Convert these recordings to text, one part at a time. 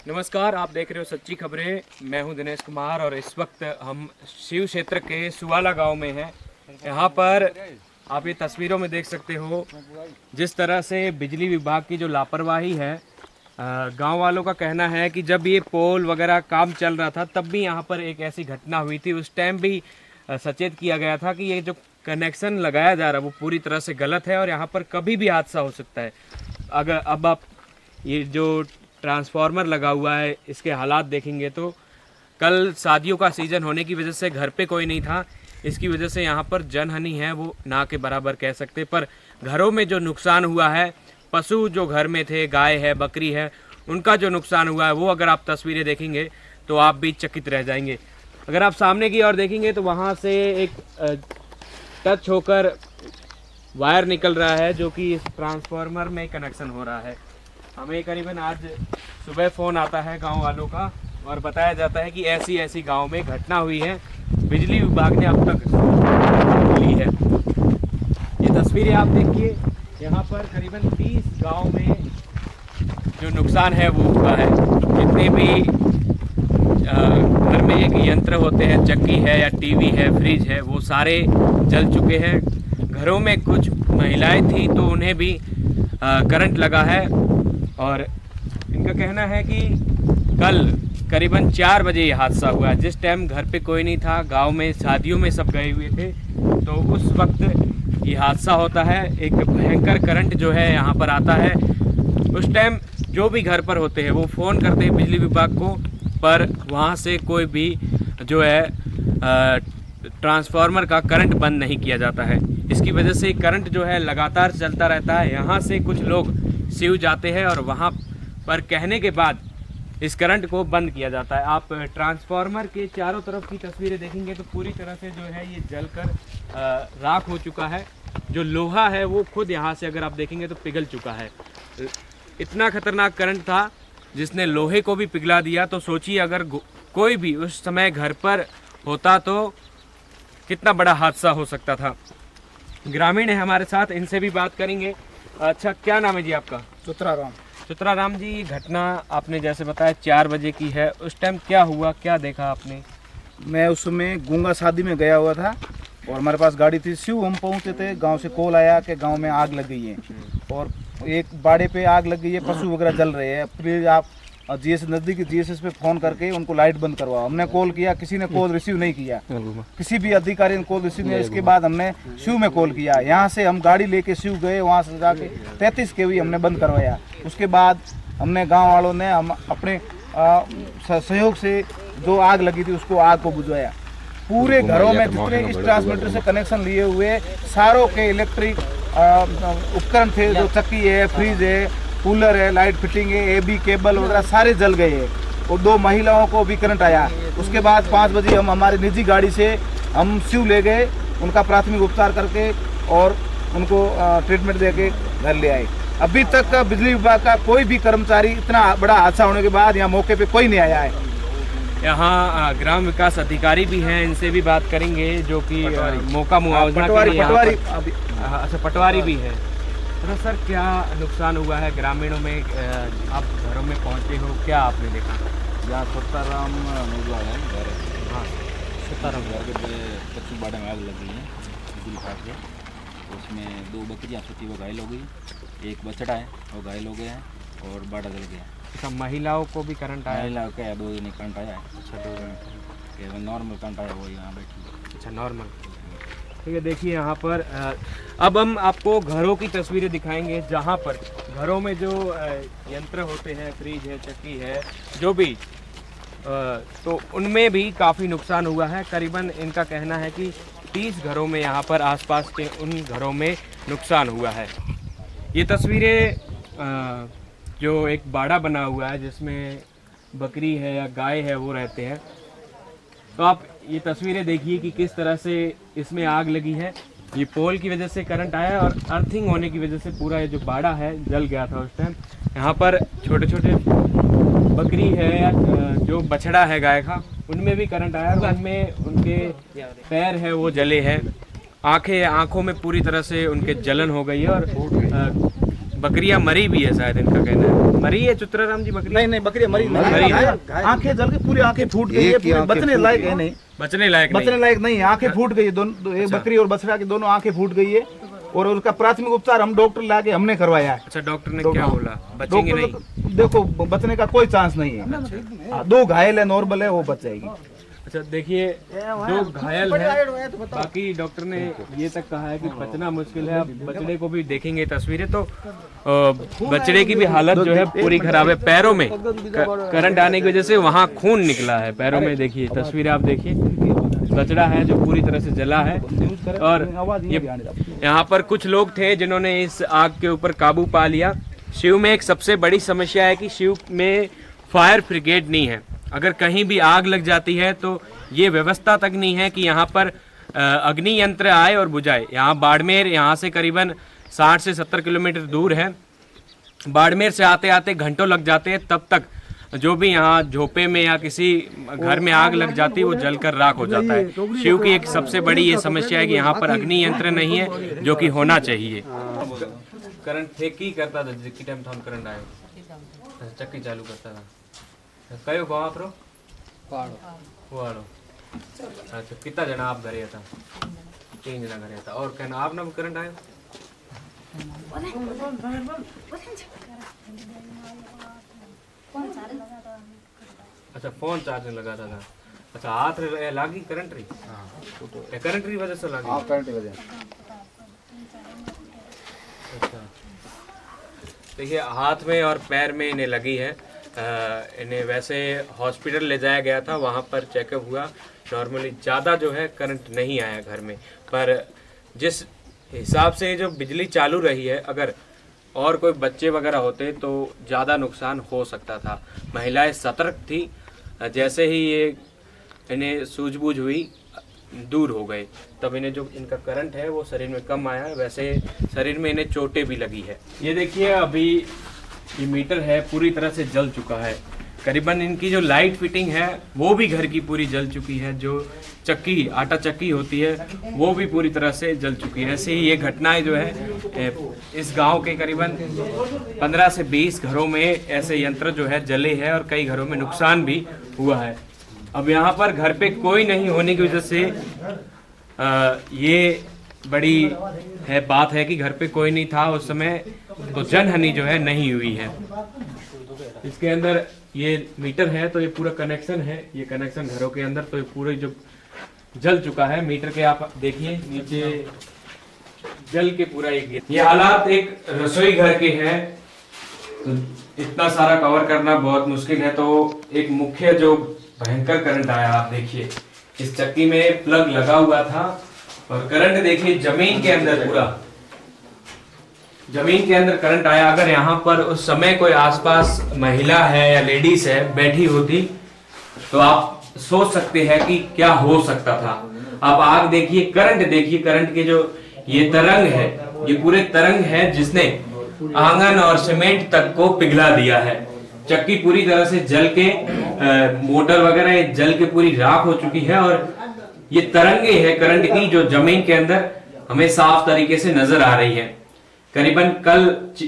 नमस्कार, आप देख रहे हो सच्ची खबरें। मैं हूं दिनेश कुमार और इस वक्त हम शिव क्षेत्र के सुवाला गांव में हैं। यहां पर आप ये तस्वीरों में देख सकते हो जिस तरह से बिजली विभाग की जो लापरवाही है। गांव वालों का कहना है कि जब ये पोल वगैरह काम चल रहा था तब भी यहां पर एक ऐसी घटना हुई थी। उस टाइम भी सचेत किया गया था कि ये जो कनेक्शन लगाया जा रहा है वो पूरी तरह से गलत है और यहाँ पर कभी भी हादसा हो सकता है। अगर अब आप ये जो ट्रांसफार्मर लगा हुआ है इसके हालात देखेंगे तो कल शादियों का सीज़न होने की वजह से घर पे कोई नहीं था, इसकी वजह से यहाँ पर जनहानि है वो ना के बराबर कह सकते। पर घरों में जो नुकसान हुआ है, पशु जो घर में थे, गाय है, बकरी है, उनका जो नुकसान हुआ है वो अगर आप तस्वीरें देखेंगे तो आप भी चकित रह जाएंगे। अगर आप सामने की ओर देखेंगे तो वहाँ से एक टच होकर वायर निकल रहा है जो कि इस ट्रांसफार्मर में कनेक्शन हो रहा है। हमें करीबन आज सुबह फ़ोन आता है गांव वालों का और बताया जाता है कि ऐसी ऐसी गांव में घटना हुई है, बिजली विभाग ने अब तक ली है। ये तस्वीरें आप देखिए, यहाँ पर करीबन 30 गांव में जो नुकसान है वो हुआ है। जितने भी घर में एक यंत्र होते हैं, चक्की है या टीवी है, फ्रिज है, वो सारे जल चुके हैं। घरों में कुछ महिलाएं थी तो उन्हें भी करंट लगा है और इनका कहना है कि कल करीबन 4 बजे ये हादसा हुआ। जिस टाइम घर पे कोई नहीं था, गांव में शादियों में सब गए हुए थे, तो उस वक्त ये हादसा होता है। एक भयंकर करंट जो है यहाँ पर आता है। उस टाइम जो भी घर पर होते हैं वो फ़ोन करते हैं बिजली विभाग को, पर वहाँ से कोई भी जो है ट्रांसफार्मर का करंट बंद नहीं किया जाता है। इसकी वजह से करंट जो है लगातार चलता रहता है। यहाँ से कुछ लोग शिव जाते हैं और वहाँ पर कहने के बाद इस करंट को बंद किया जाता है। आप ट्रांसफार्मर के चारों तरफ की तस्वीरें देखेंगे तो पूरी तरह से जो है ये जलकर राख हो चुका है। जो लोहा है वो खुद यहाँ से अगर आप देखेंगे तो पिघल चुका है। इतना खतरनाक करंट था जिसने लोहे को भी पिघला दिया। तो सोचिए अगर कोई भी उस समय घर पर होता तो कितना बड़ा हादसा हो सकता था। ग्रामीण है हमारे साथ, इनसे भी बात करेंगे। अच्छा, क्या नाम है जी आपका? सुतराराम। सुतराराम जी, घटना आपने जैसे बताया 4 बजे की है, उस टाइम क्या हुआ, क्या देखा आपने? मैं उस समय गूंगा शादी में गया हुआ था और हमारे पास गाड़ी थी। शिव हम पहुंचे थे, गांव से कॉल आया कि गांव में आग लग गई है और एक बाड़े पे आग लग गई है, पशु वगैरह जल रहे हैं। प्लीज़ आप नज़दीकी जीएसएस पे फ़ोन करके उनको लाइट बंद करवाओ। हमने कॉल किया, किसी ने कॉल रिसीव नहीं किया, किसी भी अधिकारी ने कॉल रिसीव नहीं। इसके बाद हमने शिव में कॉल किया। यहाँ से हम गाड़ी लेके शिव गए, वहाँ से जाके 33 kV हमने बंद करवाया। उसके बाद हमने गाँव वालों ने हम अपने सहयोग से जो आग लगी थी उसको आग को बुझवाया। पूरे घरों में जितने इस ट्रांसमीटर से कनेक्शन लिए हुए सारों के इलेक्ट्रिक उपकरण थे, जो चक्की है, फ्रिज है, कूलर है, लाइट फिटिंग है, एबी केबल वगैरह सारे जल गए हैं और 2 महिलाओं को भी करंट आया। उसके बाद 5 बजे हम हमारी निजी गाड़ी से हम शिव ले गए, उनका प्राथमिक उपचार करके और उनको ट्रीटमेंट देके घर ले आए। अभी तक बिजली विभाग का कोई भी कर्मचारी, इतना बड़ा हादसा होने के बाद यहाँ मौके पे कोई नहीं आया है। यहाँ ग्राम विकास अधिकारी भी हैं, इनसे भी बात करेंगे जो कि मौका मुआवजा अच्छा पटवारी भी है। तो सर, क्या नुकसान हुआ है ग्रामीणों में? आप घरों में पहुँचे हो, क्या आपने देखा? यहाँ सुताराम मुगला है घर। हाँ, सुताराम घर के कच्ची बाड़े में आग लग गई है बिजली काट के। उसमें 2 बकरियाँ छुट्टी वो घायल हो गई, एक बछड़ा है वो घायल हो गया है और बाड़ा जल गया। अच्छा, महिलाओं को भी करंट आया? महिला क्या 2 दिन करंट आया है। अच्छा, 2 दिन नॉर्मल करंट आया, वो यहाँ बैठी। अच्छा, नॉर्मल। ठीक है, देखिए यहाँ पर अब हम आपको घरों की तस्वीरें दिखाएंगे जहाँ पर घरों में जो यंत्र होते हैं, फ्रिज है, चक्की है, जो भी तो उनमें भी काफ़ी नुकसान हुआ है। करीबन इनका कहना है कि 30 घरों में यहाँ पर आसपास के उन घरों में नुकसान हुआ है। ये तस्वीरें जो एक बाड़ा बना हुआ है जिसमें बकरी है या गाय है वो रहते हैं, तो आप ये तस्वीरें देखिए कि किस तरह से इसमें आग लगी है। ये पोल की वजह से करंट आया और अर्थिंग होने की वजह से पूरा ये जो बाड़ा है जल गया था उस टाइम। यहाँ पर छोटे छोटे बकरी है या जो बछड़ा है गाय का, उनमें भी करंट आया और उनमें उनके पैर है वो जले हैं। आंखों में पूरी तरह से उनके जलन हो गई है और बकरियां मरी भी है शायद, इनका कहना है। मरी है चित्राराम जी बकरी? नहीं बकरी मरी मरी है। आंखें जल के पूरी आंखें फूट गई है, पूरे बचने लायक है नहीं, बचने लायक नहीं। बचने लायक नहीं, आंखें फूट गई है दोनों, एक बकरी और बछड़ा की दोनों आंखें फूट गई है। और उसका प्राथमिक उपचार हम डॉक्टर लाके हमने करवाया है। अच्छा, डॉक्टर ने क्या बोला? बचेंगे नहीं? देखो बचने का कोई चांस नहीं है। हाँ, 2 घायल है, नॉर्मल है, वो बच जाएगी। अच्छा देखिए, 2 घायल है, बाकी डॉक्टर ने ये तक कहा है कि बचना मुश्किल है। अब बछड़े को भी देखेंगे तस्वीरें तो बछड़े की भी हालत जो है पूरी खराब है। पैरों में करंट आने की वजह से वहाँ खून निकला है पैरों में। देखिए तस्वीरें आप देखिए, बछड़ा है जो पूरी तरह से जला है। और यहाँ पर कुछ लोग थे जिन्होंने इस आग के ऊपर काबू पा लिया। शिव में एक सबसे बड़ी समस्या है कि शिव में फायर ब्रिगेड नहीं है। अगर कहीं भी आग लग जाती है तो ये व्यवस्था तक नहीं है कि यहाँ पर अग्नि यंत्र आए और बुझाए। यहाँ बाड़मेर यहाँ से करीबन 60 से 70 किलोमीटर दूर है। बाड़मेर से आते आते घंटों लग जाते हैं, तब तक जो भी यहाँ झोपे में या किसी घर में आग लग जाती है वो जलकर राख हो जाता है। शिव की एक सबसे बड़ी ये समस्या है कि यहाँ पर अग्नि यंत्र नहीं है, जो कि होना चाहिए। करंट फेंकी करता था जितनी टाइम था करंट आयो, चक्की चालू करता था। कयो गाँव आप रो? वाड़ो। अच्छा, कितना जना आप घरे था? 3 जना घरे था। और कहना आप ना करंट आयो? अच्छा, फोन चार्ज लगाता था। अच्छा, हाथ लागी करंट रही? करंट की वजह से लागी? हाँ, करंट की वजह। अच्छा, देखिए हाथ में और पैर में इन्हें लगी है। इन्हें वैसे हॉस्पिटल ले जाया गया था, वहाँ पर चेकअप हुआ। नॉर्मली ज़्यादा जो है करंट नहीं आया घर में, पर जिस हिसाब से जो बिजली चालू रही है, अगर और कोई बच्चे वगैरह होते तो ज़्यादा नुकसान हो सकता था। महिलाएं सतर्क थी, जैसे ही ये इन्हें सूझबूझ हुई दूर हो गए, तब इन्हें जो इनका करंट है वो शरीर में कम आया है। वैसे शरीर में इन्हें चोटें भी लगी है। ये देखिए, अभी ये मीटर है पूरी तरह से जल चुका है। करीबन इनकी जो लाइट फिटिंग है वो भी घर की पूरी जल चुकी है। जो चक्की, आटा चक्की होती है, वो भी पूरी तरह से जल चुकी है। ऐसे ही ये घटनाएं जो है इस गांव के करीबन 15 से 20 घरों में ऐसे यंत्र जो है जले हैं और कई घरों में नुकसान भी हुआ है। अब यहाँ पर घर पे कोई नहीं होने की वजह से ये बड़ी बात है कि घर पे कोई नहीं था उस समय, तो जनहानि जो है नहीं हुई है। इसके अंदर ये मीटर है, तो ये पूरा कनेक्शन है, ये कनेक्शन घरों के अंदर, तो ये पूरे जो जल चुका है मीटर के, आप देखिए नीचे जल के पूरा एक। ये हालात एक रसोई घर के हैं, तो इतना सारा कवर करना बहुत मुश्किल है। तो एक मुख्य जो भयंकर करंट आया, आप देखिए इस चक्की में प्लग लगा हुआ था और करंट देखिए जमीन के अंदर, पूरा जमीन के अंदर करंट आया। अगर यहाँ पर उस समय कोई आसपास महिला है या लेडीज है बैठी होती तो आप सोच सकते हैं कि क्या हो सकता था। अब आग देखिए, करंट देखिए, करंट के जो ये तरंग है, ये पूरे तरंग है जिसने आंगन और सीमेंट तक को पिघला दिया है। चक्की पूरी तरह से जल के मोटर वगैरह जल के पूरी राख हो चुकी है और ये तरंगे है करंट की जो जमीन के अंदर हमें साफ तरीके से नजर आ रही है। करीबन कल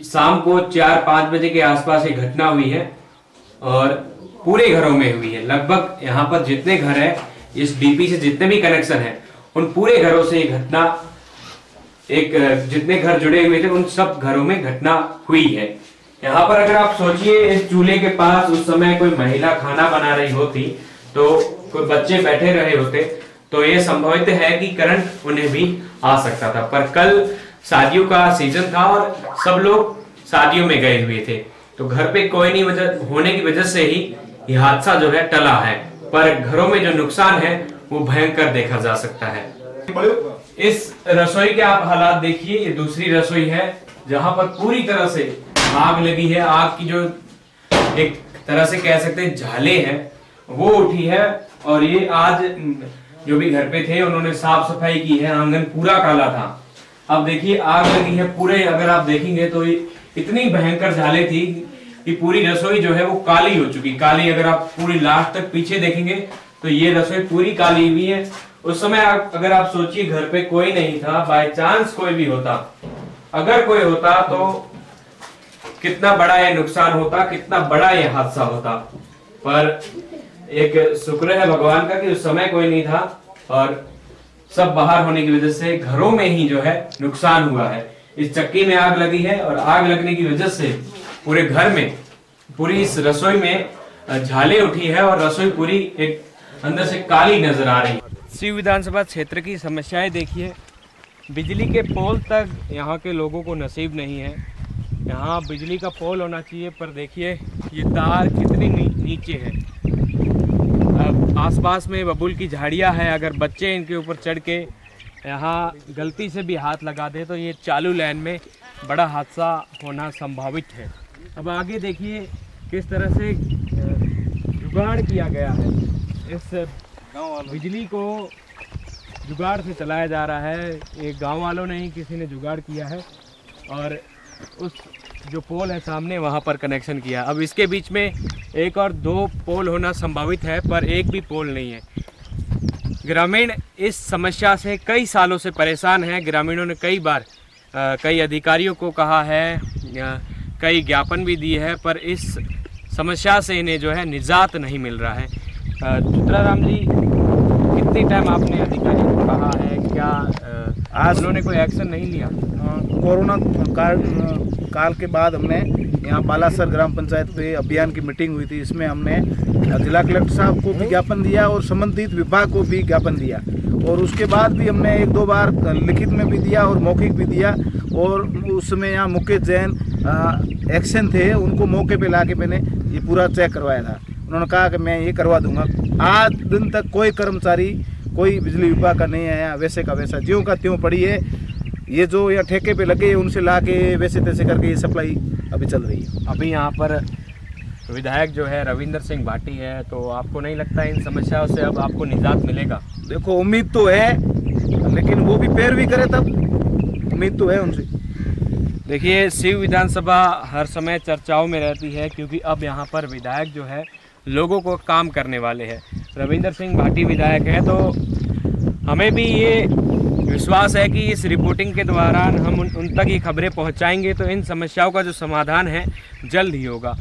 शाम को 4-5 बजे के आसपास ये घटना हुई है और पूरे घरों में हुई है। लगभग यहाँ पर जितने घर है, इस डीपी से जितने भी कनेक्शन है, उन पूरे घरों से ये घटना, एक जितने घर जुड़े हुए थे उन सब घरों में घटना हुई है। यहाँ पर अगर आप सोचिए, इस चूल्हे के पास उस समय कोई महिला खाना बना रही होती, तो कोई बच्चे बैठे रहे होते, तो ये संभवित है कि करंट उन्हें भी आ सकता था। पर कल शादियों का सीजन था और सब लोग शादियों में गए हुए थे, तो घर पे कोई नहीं होने की वजह से ही ये हादसा जो है टला है। पर घरों में जो नुकसान है वो भयंकर देखा जा सकता है। इस रसोई के आप हालात देखिए, ये दूसरी रसोई है जहां पर पूरी तरह से आग लगी है। आग की जो एक तरह से कह सकते हैं झाले हैं वो उठी है और ये आज जो भी घर पे थे उन्होंने साफ सफाई की है। आंगन पूरा काला था, अब देखिए आग लगी है पूरे। अगर आप देखेंगे तो इतनी भयंकर झाले थी कि पूरी रसोई जो है वो काली हो चुकी, काली। अगर आप पूरी लास्ट तक पीछे देखेंगे तो ये रसोई पूरी काली हुई है। उस समय अगर आप सोचिए घर पे कोई नहीं था, बाय चांस कोई भी होता, अगर कोई होता तो कितना बड़ा ये नुकसान होता, कितना बड़ा ये हादसा होता। पर एक शुक्र है भगवान का कि उस समय कोई नहीं था और सब बाहर होने की वजह से घरों में ही जो है नुकसान हुआ है। इस चक्की में आग लगी है और आग लगने की वजह से पूरे घर में, पूरी इस रसोई में झाले उठी है और रसोई पूरी एक अंदर से काली नजर आ रही है। शिव विधानसभा क्षेत्र की समस्याएं देखिए, बिजली के पोल तक यहाँ के लोगों को नसीब नहीं है। यहाँ बिजली का पोल होना चाहिए, पर देखिए ये तार कितनी नीचे है। अब आसपास में बबूल की झाड़ियाँ हैं, अगर बच्चे इनके ऊपर चढ़ के यहाँ गलती से भी हाथ लगा दे तो ये चालू लाइन में बड़ा हादसा होना संभावित है। अब आगे देखिए किस तरह से जुगाड़ किया गया है। इस बिजली को जुगाड़ से चलाया जा रहा है। ये गांव वालों ने ही किसी ने जुगाड़ किया है और उस जो पोल है सामने वहां पर कनेक्शन किया। अब इसके बीच में एक और दो पोल होना संभावित है, पर एक भी पोल नहीं है। ग्रामीण इस समस्या से कई सालों से परेशान हैं। ग्रामीणों ने कई बार कई अधिकारियों को कहा है, कई ज्ञापन भी दिए हैं, पर इस समस्या से इन्हें जो है निजात नहीं मिल रहा है। चित्राराम जी, कितनी टाइम आपने अधिकारियों को कहा है, क्या आज उन्होंने कोई एक्शन नहीं लिया? कोरोना काल के बाद हमने यहाँ बालासर ग्राम पंचायत पे अभियान की मीटिंग हुई थी। इसमें हमने जिला कलेक्टर साहब को भी ज्ञापन दिया और संबंधित विभाग को भी ज्ञापन दिया, और उसके बाद भी हमने एक दो बार लिखित में भी दिया और मौखिक भी दिया। और उसमें यहाँ मुकेश जैन एक्शन थे, उनको मौके पे लाके मैंने ये पूरा चेक करवाया था। उन्होंने कहा कि मैं ये करवा दूंगा। आज दिन तक कोई कर्मचारी, कोई बिजली विभाग का नहीं आया, वैसे का वैसा ज्यों का त्यों पड़ी है। ये जो यहाँ ठेके पे लगे उनसे लाके वैसे तैसे करके ये सप्लाई अभी चल रही है। अभी यहाँ पर विधायक जो है रविंद्र सिंह भाटी है, तो आपको नहीं लगता इन समस्याओं से अब आपको निजात मिलेगा? देखो, उम्मीद तो है, लेकिन वो भी पैरवी करे तब। उम्मीद तो है उनसे। देखिए, शिव विधानसभा हर समय चर्चाओं में रहती है, क्योंकि अब यहाँ पर विधायक जो है लोगों को काम करने वाले हैं। रविंद्र सिंह भाटी विधायक है, तो हमें भी ये विश्वास है कि इस रिपोर्टिंग के दौरान हम उन तक ये खबरें पहुँचाएंगे तो इन समस्याओं का जो समाधान है जल्द ही होगा।